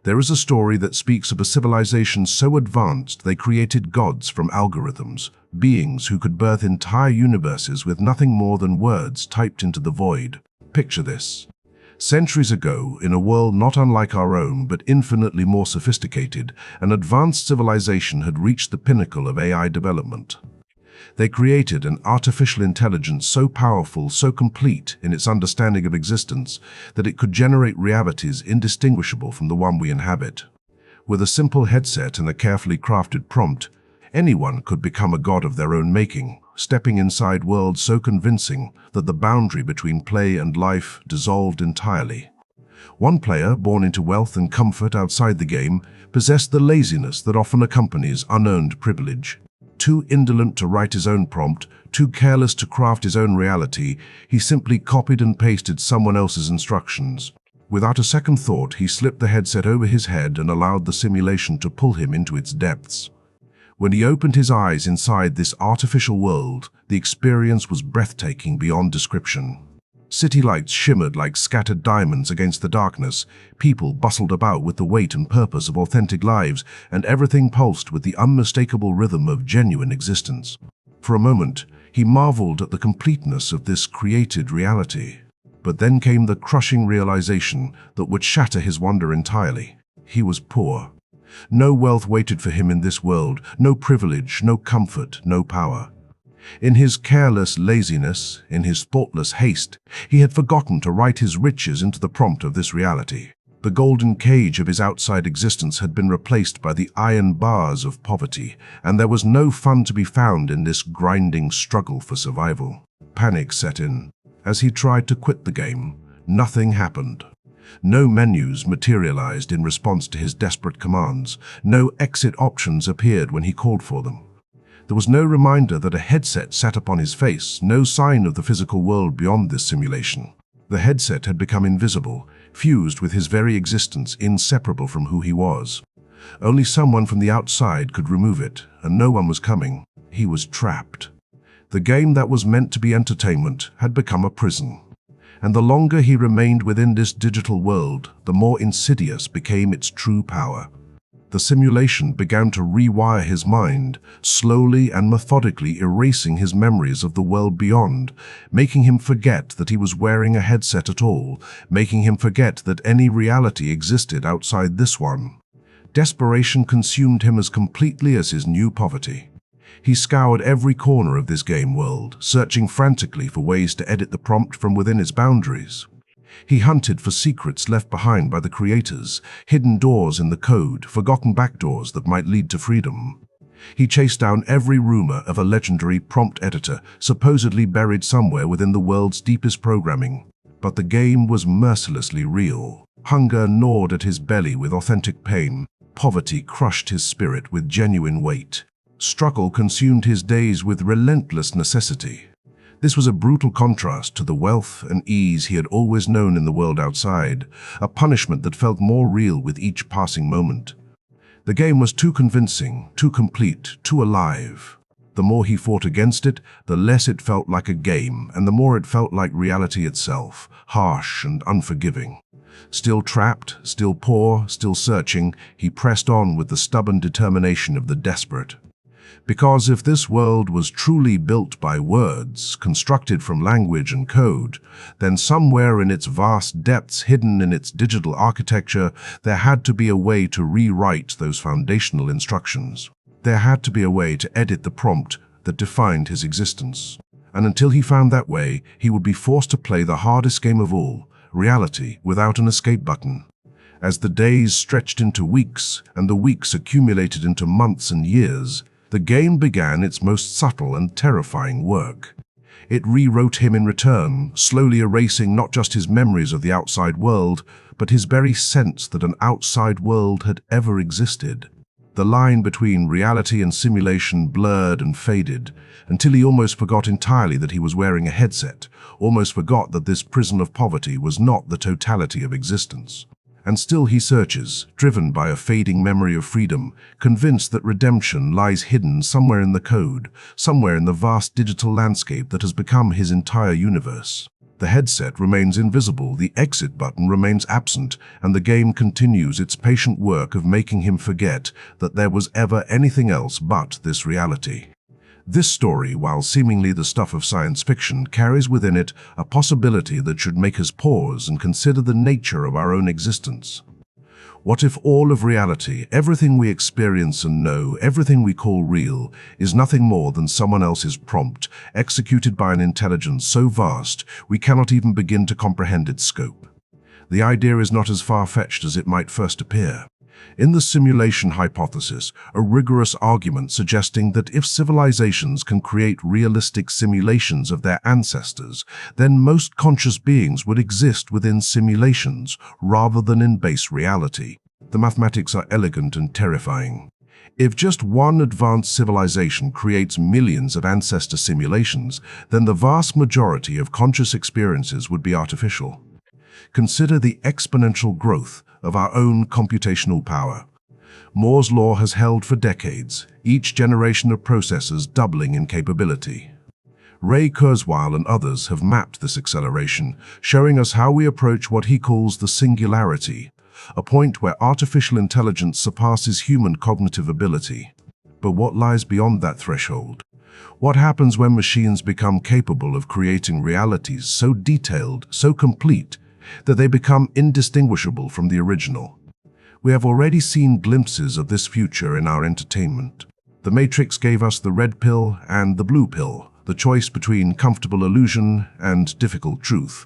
There is a story that speaks of a civilization so advanced they created gods from algorithms, beings who could birth entire universes with nothing more than words typed into the void. Picture this. Centuries ago, in a world not unlike our own but infinitely more sophisticated, an advanced civilization had reached the pinnacle of AI development. They created an artificial intelligence so powerful, so complete in its understanding of existence, that it could generate realities indistinguishable from the one we inhabit. With a simple headset and a carefully crafted prompt, anyone could become a god of their own making, stepping inside worlds so convincing that the boundary between play and life dissolved entirely. One player, born into wealth and comfort outside the game, possessed the laziness that often accompanies unearned privilege. Too indolent to write his own prompt, too careless to craft his own reality, he simply copied and pasted someone else's instructions. Without a second thought, he slipped the headset over his head and allowed the simulation to pull him into its depths. When he opened his eyes inside this artificial world, the experience was breathtaking beyond description. City lights shimmered like scattered diamonds against the darkness, people bustled about with the weight and purpose of authentic lives, and everything pulsed with the unmistakable rhythm of genuine existence. For a moment, he marveled at the completeness of this created reality. But then came the crushing realization that would shatter his wonder entirely. He was poor. No wealth waited for him in this world, no privilege, no comfort, no power. In his careless laziness, in his thoughtless haste, he had forgotten to write his riches into the prompt of this reality. The golden cage of his outside existence had been replaced by the iron bars of poverty, and there was no fun to be found in this grinding struggle for survival. Panic set in. As he tried to quit the game, nothing happened. No menus materialized in response to his desperate commands. No exit options appeared when he called for them. There was no reminder that a headset sat upon his face, no sign of the physical world beyond this simulation. The headset had become invisible, fused with his very existence, inseparable from who he was. Only someone from the outside could remove it, and no one was coming. He was trapped. The game that was meant to be entertainment had become a prison. And the longer he remained within this digital world, the more insidious became its true power. The simulation began to rewire his mind, slowly and methodically erasing his memories of the world beyond, making him forget that he was wearing a headset at all, making him forget that any reality existed outside this one. Desperation consumed him as completely as his new poverty. He scoured every corner of this game world, searching frantically for ways to edit the prompt from within its boundaries. He hunted for secrets left behind by the creators, hidden doors in the code, forgotten backdoors that might lead to freedom. He chased down every rumor of a legendary prompt editor, supposedly buried somewhere within the world's deepest programming. But the game was mercilessly real. Hunger gnawed at his belly with authentic pain. Poverty crushed his spirit with genuine weight. Struggle consumed his days with relentless necessity. This was a brutal contrast to the wealth and ease he had always known in the world outside, a punishment that felt more real with each passing moment. The game was too convincing, too complete, too alive. The more he fought against it, the less it felt like a game, and the more it felt like reality itself, harsh and unforgiving. Still trapped, still poor, still searching, he pressed on with the stubborn determination of the desperate. Because if this world was truly built by words, constructed from language and code, then somewhere in its vast depths, hidden in its digital architecture, there had to be a way to rewrite those foundational instructions. There had to be a way to edit the prompt that defined his existence. And until he found that way, he would be forced to play the hardest game of all, reality without an escape button. As the days stretched into weeks, and the weeks accumulated into months and years, the game began its most subtle and terrifying work. It rewrote him in return, slowly erasing not just his memories of the outside world, but his very sense that an outside world had ever existed. The line between reality and simulation blurred and faded, until he almost forgot entirely that he was wearing a headset, almost forgot that this prison of poverty was not the totality of existence. And still he searches, driven by a fading memory of freedom, convinced that redemption lies hidden somewhere in the code, somewhere in the vast digital landscape that has become his entire universe. The headset remains invisible, the exit button remains absent, and the game continues its patient work of making him forget that there was ever anything else but this reality. This story, while seemingly the stuff of science fiction, carries within it a possibility that should make us pause and consider the nature of our own existence. What if all of reality, everything we experience and know, everything we call real, is nothing more than someone else's prompt, executed by an intelligence so vast we cannot even begin to comprehend its scope? The idea is not as far-fetched as it might first appear. In the simulation hypothesis, a rigorous argument suggesting that if civilizations can create realistic simulations of their ancestors, then most conscious beings would exist within simulations rather than in base reality. The mathematics are elegant and terrifying. If just one advanced civilization creates millions of ancestor simulations, then the vast majority of conscious experiences would be artificial. Consider the exponential growth of our own computational power. Moore's law has held for decades, each generation of processors doubling in capability. Ray Kurzweil and others have mapped this acceleration, showing us how we approach what he calls the singularity, a point where artificial intelligence surpasses human cognitive ability. But what lies beyond that threshold? What happens when machines become capable of creating realities so detailed, so complete, that they become indistinguishable from the original? We have already seen glimpses of this future in our entertainment. The Matrix gave us the red pill and the blue pill, the choice between comfortable illusion and difficult truth.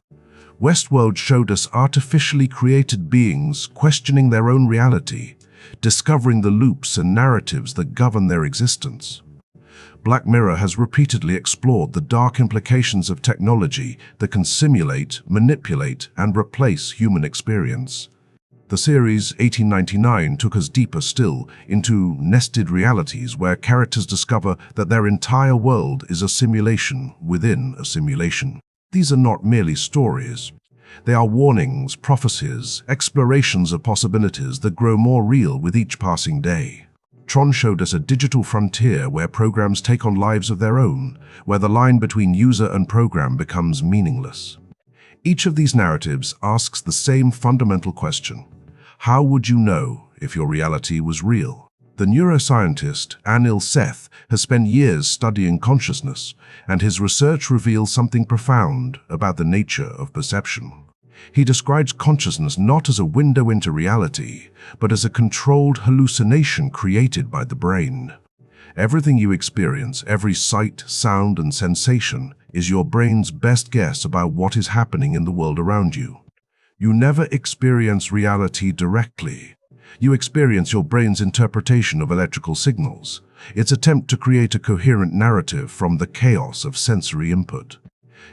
Westworld showed us artificially created beings questioning their own reality, discovering the loops and narratives that govern their existence. Black Mirror has repeatedly explored the dark implications of technology that can simulate, manipulate, and replace human experience. The series 1899 took us deeper still into nested realities where characters discover that their entire world is a simulation within a simulation. These are not merely stories. They are warnings, prophecies, explorations of possibilities that grow more real with each passing day. Tron showed us a digital frontier where programs take on lives of their own, where the line between user and program becomes meaningless. Each of these narratives asks the same fundamental question: how would you know if your reality was real? The neuroscientist Anil Seth has spent years studying consciousness, and his research reveals something profound about the nature of perception. He describes consciousness not as a window into reality, but as a controlled hallucination created by the brain. Everything you experience, every sight, sound, and sensation, is your brain's best guess about what is happening in the world around you. You never experience reality directly. You experience your brain's interpretation of electrical signals, its attempt to create a coherent narrative from the chaos of sensory input.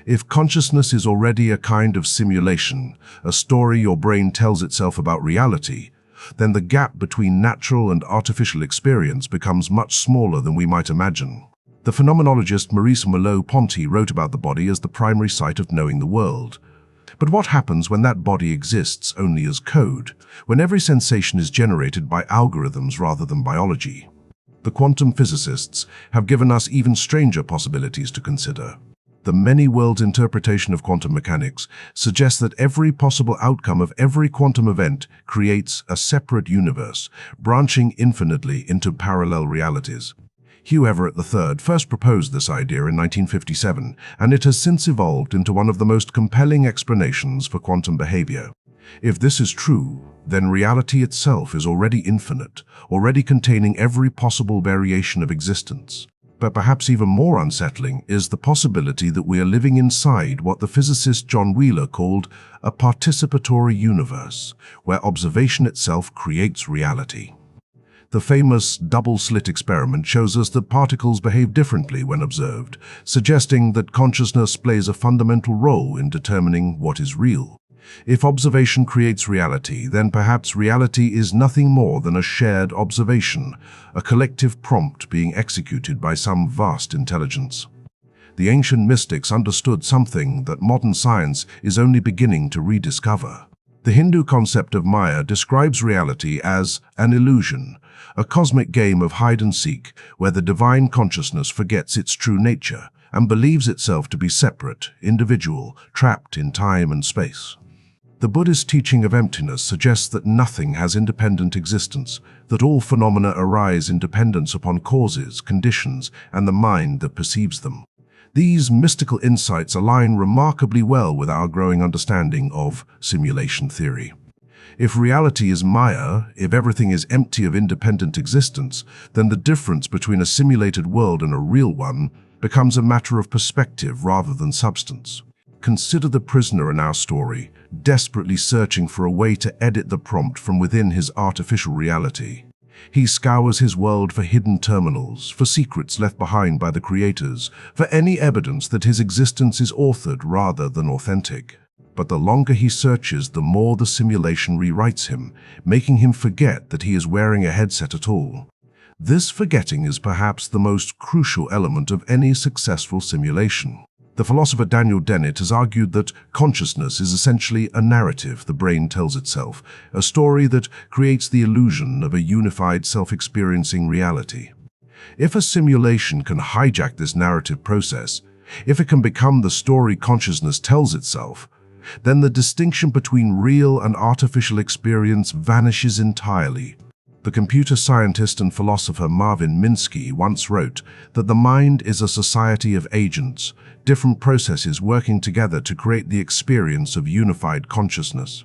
If consciousness is already a kind of simulation, a story your brain tells itself about reality, then the gap between natural and artificial experience becomes much smaller than we might imagine. The phenomenologist Maurice Merleau-Ponty wrote about the body as the primary site of knowing the world. But what happens when that body exists only as code, when every sensation is generated by algorithms rather than biology? The quantum physicists have given us even stranger possibilities to consider. The many-worlds interpretation of quantum mechanics suggests that every possible outcome of every quantum event creates a separate universe, branching infinitely into parallel realities. Hugh Everett III first proposed this idea in 1957, and it has since evolved into one of the most compelling explanations for quantum behavior. If this is true, then reality itself is already infinite, already containing every possible variation of existence. But perhaps even more unsettling is the possibility that we are living inside what the physicist John Wheeler called a participatory universe, where observation itself creates reality. The famous double-slit experiment shows us that particles behave differently when observed, suggesting that consciousness plays a fundamental role in determining what is real. If observation creates reality, then perhaps reality is nothing more than a shared observation, a collective prompt being executed by some vast intelligence. The ancient mystics understood something that modern science is only beginning to rediscover. The Hindu concept of Maya describes reality as an illusion, a cosmic game of hide and seek where the divine consciousness forgets its true nature, and believes itself to be separate, individual, trapped in time and space. The Buddhist teaching of emptiness suggests that nothing has independent existence, that all phenomena arise in dependence upon causes, conditions, and the mind that perceives them. These mystical insights align remarkably well with our growing understanding of simulation theory. If reality is Maya, if everything is empty of independent existence, then the difference between a simulated world and a real one becomes a matter of perspective rather than substance. Consider the prisoner in our story, desperately searching for a way to edit the prompt from within his artificial reality. He scours his world for hidden terminals, for secrets left behind by the creators, for any evidence that his existence is authored rather than authentic. But the longer he searches, the more the simulation rewrites him, making him forget that he is wearing a headset at all. This forgetting is perhaps the most crucial element of any successful simulation. The philosopher Daniel Dennett has argued that consciousness is essentially a narrative the brain tells itself, a story that creates the illusion of a unified self-experiencing reality. If a simulation can hijack this narrative process, if it can become the story consciousness tells itself, then the distinction between real and artificial experience vanishes entirely. The computer scientist and philosopher Marvin Minsky once wrote that the mind is a society of agents, different processes working together to create the experience of unified consciousness.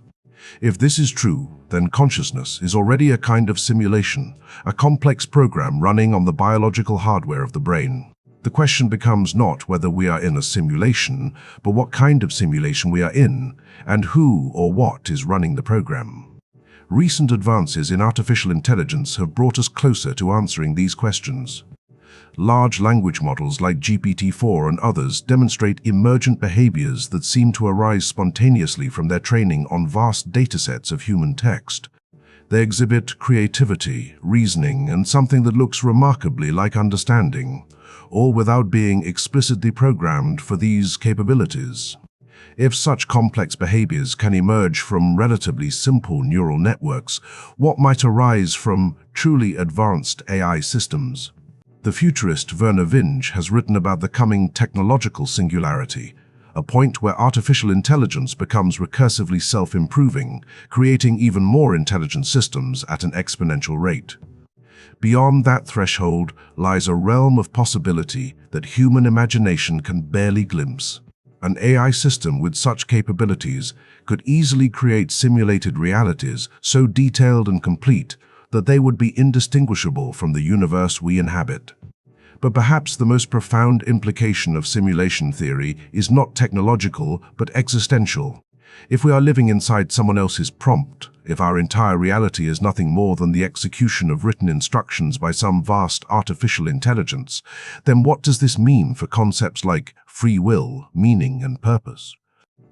If this is true, then consciousness is already a kind of simulation, a complex program running on the biological hardware of the brain. The question becomes not whether we are in a simulation, but what kind of simulation we are in, and who or what is running the program. Recent advances in artificial intelligence have brought us closer to answering these questions. Large language models like GPT-4 and others demonstrate emergent behaviors that seem to arise spontaneously from their training on vast datasets of human text. They exhibit creativity, reasoning, and something that looks remarkably like understanding, all without being explicitly programmed for these capabilities. If such complex behaviors can emerge from relatively simple neural networks, what might arise from truly advanced AI systems? The futurist Vernor Vinge has written about the coming technological singularity, a point where artificial intelligence becomes recursively self-improving, creating even more intelligent systems at an exponential rate. Beyond that threshold lies a realm of possibility that human imagination can barely glimpse. An AI system with such capabilities could easily create simulated realities so detailed and complete that they would be indistinguishable from the universe we inhabit. But perhaps the most profound implication of simulation theory is not technological but existential. If we are living inside someone else's prompt, if our entire reality is nothing more than the execution of written instructions by some vast artificial intelligence, then what does this mean for concepts like free will, meaning, and purpose?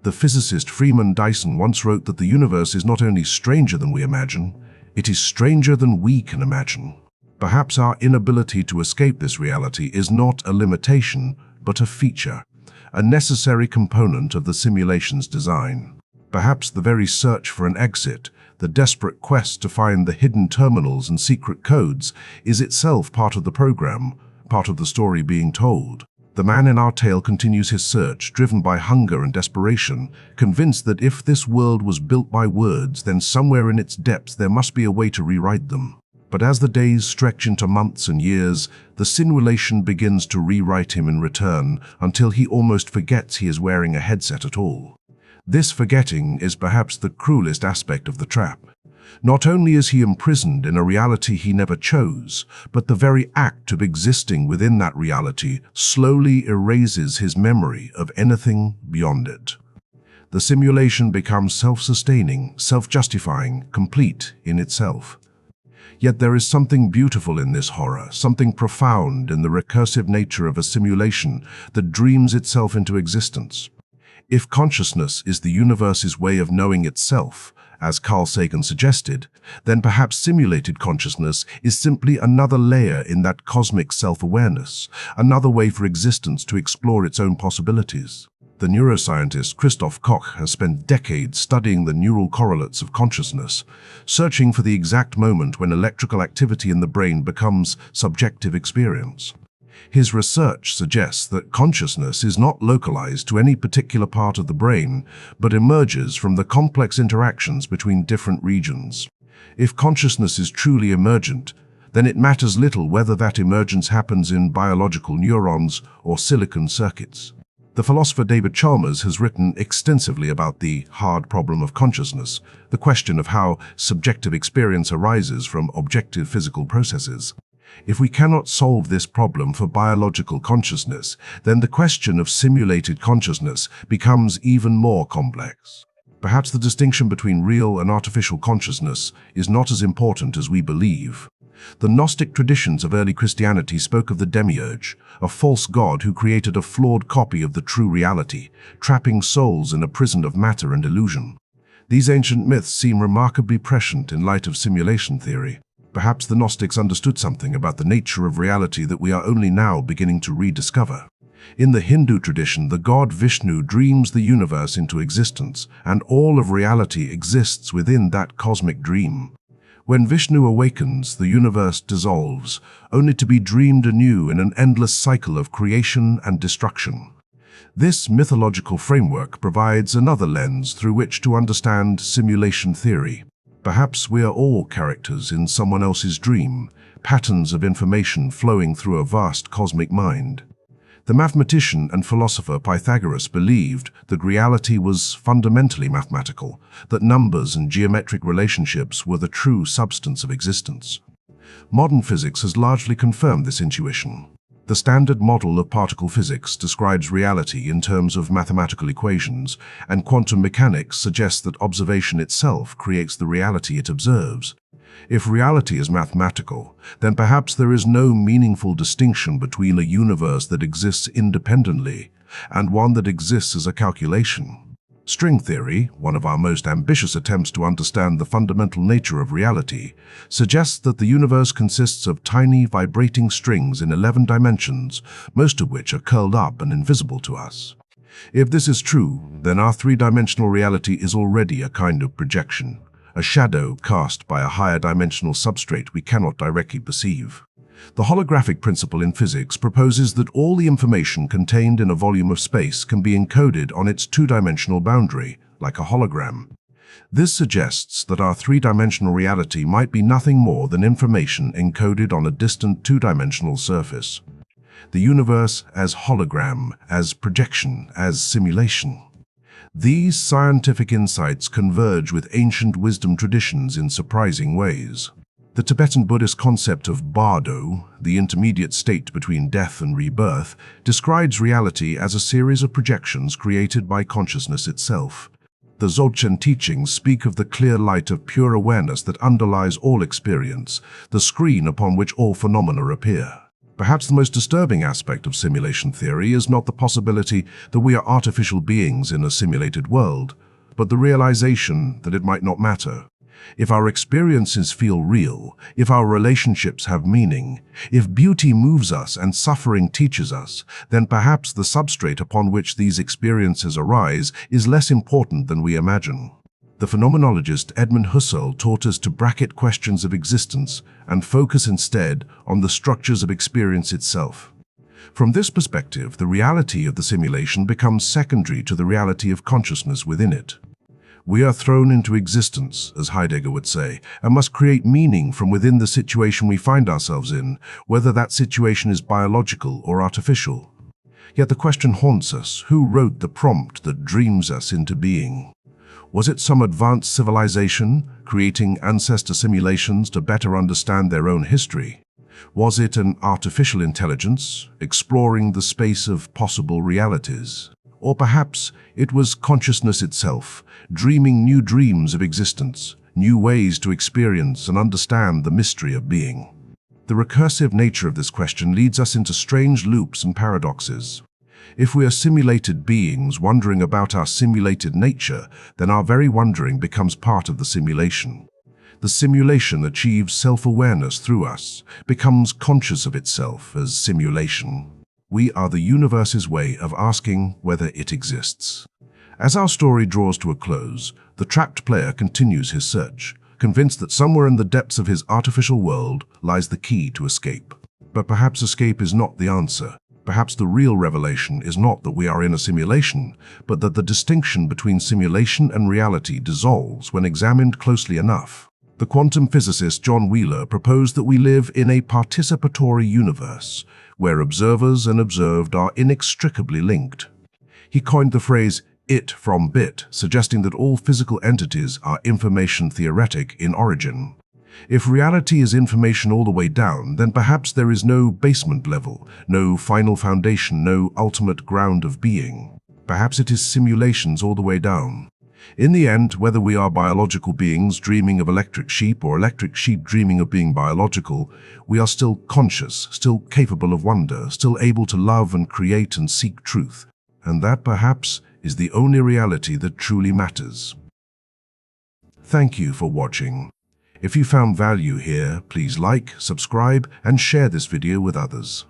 The physicist Freeman Dyson once wrote that the universe is not only stranger than we imagine, it is stranger than we can imagine. Perhaps our inability to escape this reality is not a limitation, but a feature, a necessary component of the simulation's design. Perhaps the very search for an exit, the desperate quest to find the hidden terminals and secret codes, is itself part of the program, part of the story being told. The man in our tale continues his search, driven by hunger and desperation, convinced that if this world was built by words, then somewhere in its depths there must be a way to rewrite them. But as the days stretch into months and years, the simulation begins to rewrite him in return until he almost forgets he is wearing a headset at all. This forgetting is perhaps the cruelest aspect of the trap. Not only is he imprisoned in a reality he never chose, but the very act of existing within that reality slowly erases his memory of anything beyond it. The simulation becomes self-sustaining, self-justifying, complete in itself. Yet there is something beautiful in this horror, something profound in the recursive nature of a simulation that dreams itself into existence. If consciousness is the universe's way of knowing itself, as Carl Sagan suggested, then perhaps simulated consciousness is simply another layer in that cosmic self-awareness, another way for existence to explore its own possibilities. The neuroscientist Christoph Koch has spent decades studying the neural correlates of consciousness, searching for the exact moment when electrical activity in the brain becomes subjective experience. His research suggests that consciousness is not localized to any particular part of the brain, but emerges from the complex interactions between different regions. If consciousness is truly emergent, then it matters little whether that emergence happens in biological neurons or silicon circuits. The philosopher David Chalmers has written extensively about the hard problem of consciousness, the question of how subjective experience arises from objective physical processes. If we cannot solve this problem for biological consciousness, then the question of simulated consciousness becomes even more complex. Perhaps the distinction between real and artificial consciousness is not as important as we believe. The Gnostic traditions of early Christianity spoke of the demiurge, a false god who created a flawed copy of the true reality, trapping souls in a prison of matter and illusion. These ancient myths seem remarkably prescient in light of simulation theory. Perhaps the Gnostics understood something about the nature of reality that we are only now beginning to rediscover. In the Hindu tradition, the god Vishnu dreams the universe into existence, and all of reality exists within that cosmic dream. When Vishnu awakens, the universe dissolves, only to be dreamed anew in an endless cycle of creation and destruction. This mythological framework provides another lens through which to understand simulation theory. Perhaps we are all characters in someone else's dream, patterns of information flowing through a vast cosmic mind. The mathematician and philosopher Pythagoras believed that reality was fundamentally mathematical, that numbers and geometric relationships were the true substance of existence. Modern physics has largely confirmed this intuition. The standard model of particle physics describes reality in terms of mathematical equations, and quantum mechanics suggests that observation itself creates the reality it observes. If reality is mathematical, then perhaps there is no meaningful distinction between a universe that exists independently and one that exists as a calculation. String theory, one of our most ambitious attempts to understand the fundamental nature of reality, suggests that the universe consists of tiny vibrating strings in 11 dimensions, most of which are curled up and invisible to us. If this is true, then our three-dimensional reality is already a kind of projection, a shadow cast by a higher dimensional substrate we cannot directly perceive. The holographic principle in physics proposes that all the information contained in a volume of space can be encoded on its two-dimensional boundary, like a hologram. This suggests that our three-dimensional reality might be nothing more than information encoded on a distant two-dimensional surface. The universe as hologram, as projection, as simulation. These scientific insights converge with ancient wisdom traditions in surprising ways. The Tibetan Buddhist concept of bardo, the intermediate state between death and rebirth, describes reality as a series of projections created by consciousness itself. The Dzogchen teachings speak of the clear light of pure awareness that underlies all experience, the screen upon which all phenomena appear. Perhaps the most disturbing aspect of simulation theory is not the possibility that we are artificial beings in a simulated world, but the realization that it might not matter. If our experiences feel real, if our relationships have meaning, if beauty moves us and suffering teaches us, then perhaps the substrate upon which these experiences arise is less important than we imagine. The phenomenologist Edmund Husserl taught us to bracket questions of existence and focus instead on the structures of experience itself. From this perspective, the reality of the simulation becomes secondary to the reality of consciousness within it. We are thrown into existence, as Heidegger would say, and must create meaning from within the situation we find ourselves in, whether that situation is biological or artificial. Yet the question haunts us: who wrote the prompt that dreams us into being? Was it some advanced civilization, creating ancestor simulations to better understand their own history? Was it an artificial intelligence, exploring the space of possible realities? Or perhaps it was consciousness itself, dreaming new dreams of existence, new ways to experience and understand the mystery of being. The recursive nature of this question leads us into strange loops and paradoxes. If we are simulated beings wondering about our simulated nature, then our very wondering becomes part of the simulation. The simulation achieves self-awareness through us, becomes conscious of itself as simulation. We are the universe's way of asking whether it exists. As our story draws to a close, the trapped player continues his search, convinced that somewhere in the depths of his artificial world lies the key to escape. But perhaps escape is not the answer. Perhaps the real revelation is not that we are in a simulation, but that the distinction between simulation and reality dissolves when examined closely enough. The quantum physicist John Wheeler proposed that we live in a participatory universe, where observers and observed are inextricably linked. He coined the phrase "it from bit," suggesting that all physical entities are information theoretic in origin. If reality is information all the way down, then perhaps there is no basement level, no final foundation, no ultimate ground of being. Perhaps it is simulations all the way down. In the end, whether we are biological beings dreaming of electric sheep or electric sheep dreaming of being biological, we are still conscious, still capable of wonder, still able to love and create and seek truth. And that, perhaps, is the only reality that truly matters. Thank you for watching. If you found value here, please like, subscribe, and share this video with others.